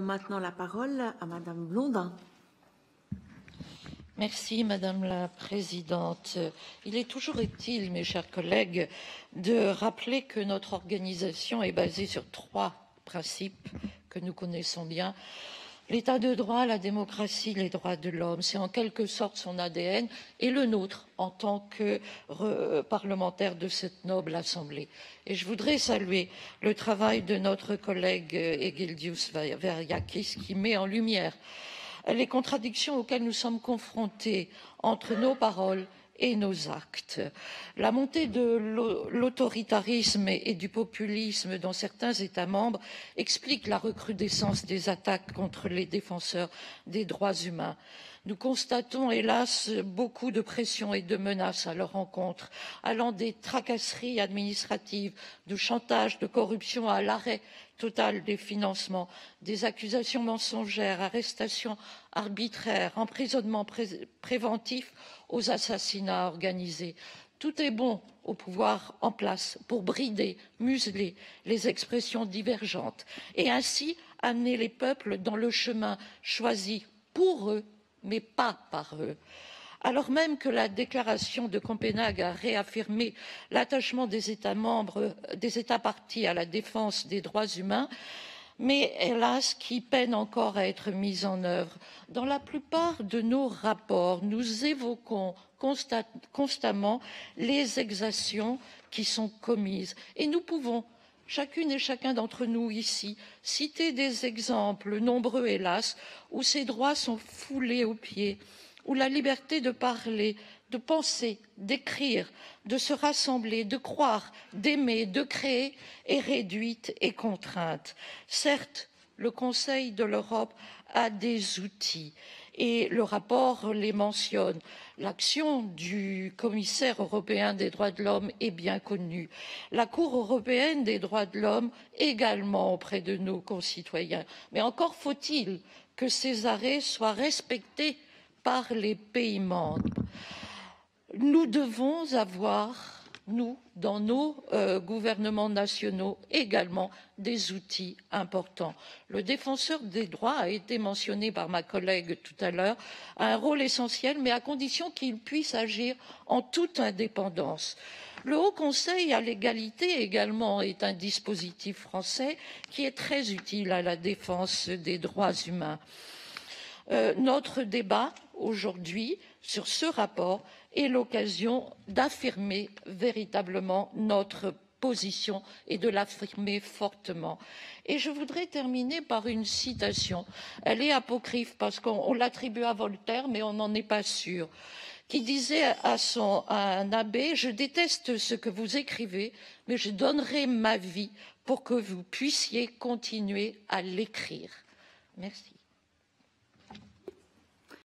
Maintenant la parole à Madame Blondin. Merci Madame la Présidente. Il est toujours utile, mes chers collègues, de rappeler que notre organisation est basée sur 3 principes que nous connaissons bien. L'état de droit, la démocratie, les droits de l'homme, c'est en quelque sorte son ADN et le nôtre en tant que parlementaire de cette noble assemblée. Et je voudrais saluer le travail de notre collègue Egildius Veriakis qui met en lumière les contradictions auxquelles nous sommes confrontés entre nos paroles et nos actes. La montée de l'autoritarisme et du populisme dans certains États membres explique la recrudescence des attaques contre les défenseurs des droits humains. Nous constatons, hélas, beaucoup de pressions et de menaces à leur encontre, allant des tracasseries administratives, du chantage, de corruption à l'arrêt total des financements, des accusations mensongères, arrestations arbitraires, emprisonnements préventifs aux assassinats organisés. Tout est bon au pouvoir en place pour brider, museler les expressions divergentes et ainsi amener les peuples dans le chemin choisi pour eux, mais pas par eux. Alors même que la déclaration de Copenhague a réaffirmé l'attachement des États membres, des États parties à la défense des droits humains, mais hélas qui peine encore à être mise en œuvre. Dans la plupart de nos rapports, nous évoquons constamment les exactions qui sont commises et nous pouvons, chacune et chacun d'entre nous ici, citer des exemples nombreux hélas où ces droits sont foulés aux pieds, où la liberté de parler, de penser, d'écrire, de se rassembler, de croire, d'aimer, de créer est réduite et contrainte. Certes, le Conseil de l'Europe a des outils et le rapport les mentionne. L'action du commissaire européen des droits de l'homme est bien connue. La Cour européenne des droits de l'homme également auprès de nos concitoyens. Mais encore faut-il que ces arrêts soient respectés par les pays membres. Nous devons avoir, nous, dans nos gouvernements nationaux, également des outils importants. Le défenseur des droits a été mentionné par ma collègue tout à l'heure, a un rôle essentiel, mais à condition qu'il puisse agir en toute indépendance. Le Haut Conseil à l'égalité également est un dispositif français qui est très utile à la défense des droits humains. Notre débat aujourd'hui sur ce rapport est l'occasion d'affirmer véritablement notre position et de l'affirmer fortement. Et je voudrais terminer par une citation. Elle est apocryphe parce qu'on l'attribue à Voltaire, mais on n'en est pas sûr. Qui disait à un abbé: je déteste ce que vous écrivez, mais je donnerai ma vie pour que vous puissiez continuer à l'écrire. Merci.